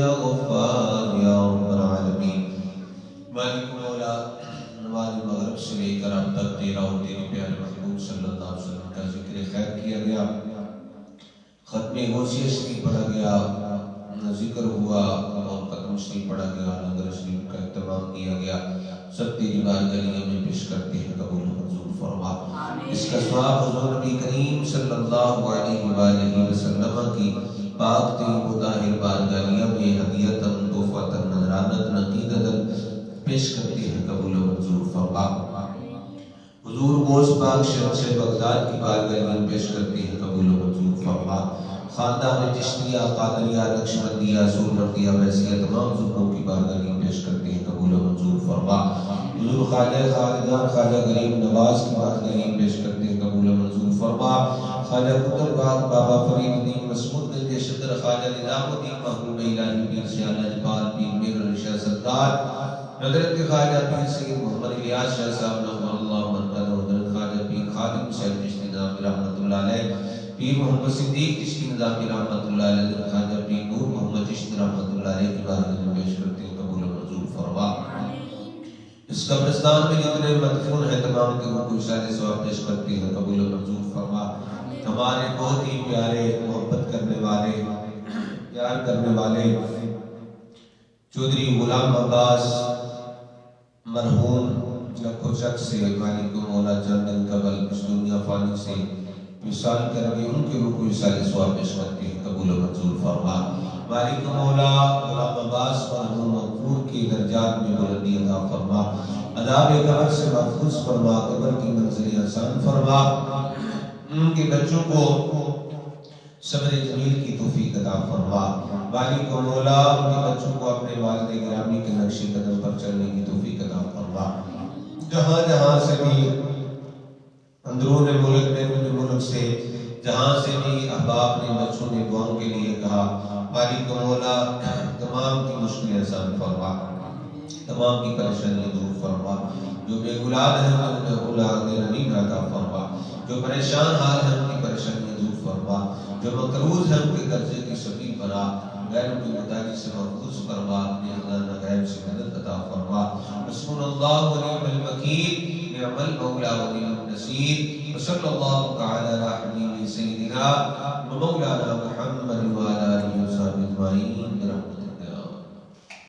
یا غفار یا رب العالمین۔ مالک مولا نماز مغرب سے لے کر اب تک تیرا اور تیرے پیارے محبوب صلی اللہ علیہ وسلم کا ذکر خیر کیا گیا، ختم غوثیہ شریف پڑھا گیا، ذکر ہوا اور ختم شریف پڑھا گیا، لنگر شریف کا اہتمام کیا گیا، سب تیری بارگاہ میں پیش کرتے ہیں، قبول و منظور فرما۔ اس کا ثواب حضور نبی کریم صلی اللہ علیہ وآلہ وسلم کی پاک طیب و طاہر بارگاہ میں ہدیۃً تحفۃً نذرانۃ عقیدۃ پیش کرتے ہیں، قبول و منظور فرما۔ حضور غوث پاک شہنشاہ بغداد کی بارگاہ میں پیش کرتے ہیں، قبول و منظور فرما۔ خاندان چشتیہ، قادریہ، نقشبندیہ، سورمردیہ، ویسیہ تمام ظلموں کی بارگاہ میں پیش کرتے ہیں، قبول و منظور فرما۔ حضور خواجہ خالدان خواجہ غریب نواز کی بارگاہ میں پیش کرتے ہیں، قبول و منظور فرما۔ خواجہ قطب باغ بابا فرید الدین مسعود گنج شدر خواجہ نظام الدین محبوب الہی پیر سیالہ جبال پیر میر علی شاہ سردار، حضرت خواجہ پیر سید محمد الیاس شاہ صاحب نعمہ اللہ مرکز، حضرت خواجہ پیر خادم صاحب چشتی نظامی رحمۃ اللہ علیہ، پیر محمد صدیق چشتی نظامی رحمۃ اللہ علیہ، حضرت خواجہ پیر نور محمد چشتی رحمۃ اللہ علیہ کی بارگاہ میں پیش کرتے ہیں، قبول و منظور فرما۔ اس قبرستان میں جتنے مدفون ہیں تمام کے روح کو اشارے ثواب پیش کرتے ہیں، قبول و منظور فرما۔ ہمارے بہت ہی پیارے، محبت کرنے والے، پیار کرنے والے چودھری غلام عباس مرحوم لکھو چک سے مالک مولا چند دن قبل اس دنیا فانی سے وصال کر گئے، ان کے روح کو اشارے ثواب پیش کرتے ہیں، قبول و منظور فرما۔ مالک مولا غلام عباس مرحوم مغفور کی درجات میں بلندی عطا فرما، عذاب قبر سے محفوظ فرما، قبر کی منزل آسان فرما، ان کے بچوں کو صبر جمیل کی توفیق عطا فرما۔ مالک مولا ان کے بچوں کو اپنے والد گرامی کے نقش قدم پر چلنے کی توفیق عطا فرما۔ جہاں جہاں سے بھی اندرون ملک میں ملک سے جہاں سے بھی احباب نے بچوں نے دعاؤں کے لیے کہا، مالک مولا تمام کی مشکلیں آسان فرما، تمام کی پریشانیاں دور فرما۔ جو بے اولاد ہیں انہیں اولاد نعیم عطا فرما، جو پریشان حال ہیں ان کی پریشانیاں دور فرما، جو مقروض ہیں ان کے قرضے کی سبیل بنا، غیر کی محتاجی سے محفوظ فرما، اپنے خزانہ غیب سے مدد عطا فرما۔ حسبنا اللہ ونعم الوکیل، نعم المولا ونعم النصیر، وصلی اللہ تعالی علی حبیبہ سیدنا و مولانا محمد وعلی آلہ وصحبہ اجمعین برحمتہ۔